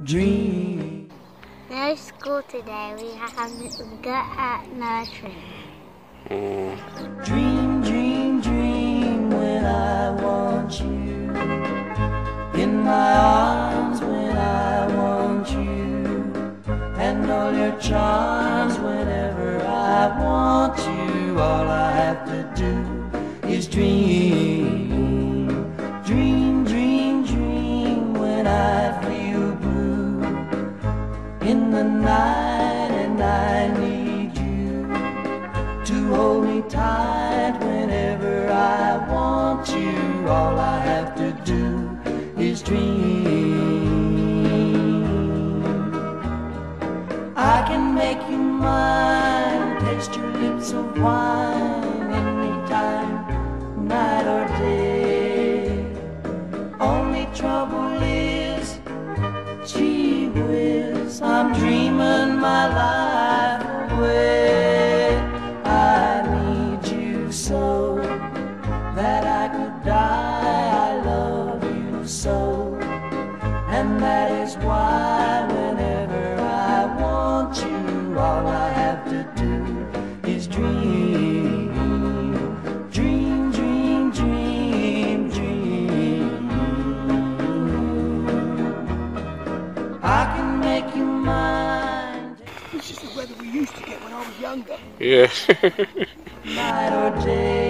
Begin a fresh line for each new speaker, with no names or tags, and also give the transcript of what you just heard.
dream.
No school today, we got at nursery.
Dream, dream, dream when I want you. In my arms when I want you. And all your charms whenever I want you. All I have to do is dream. Dream, dream, dream when I feel blue in the night and I need you to hold me tight whenever I want you. All I have to do is dream. I can make you mine, taste your lips of wine anytime, night or day. Only trouble is, gee whiz, I'm dreaming my life away. I need you so that I could die. I love you so, and that is why whenever I want you, all I have to do is dream. Dream, dream, dream, dream. I can make you mine.
This is the weather we used to get when I was younger.
Yeah.
Night or day.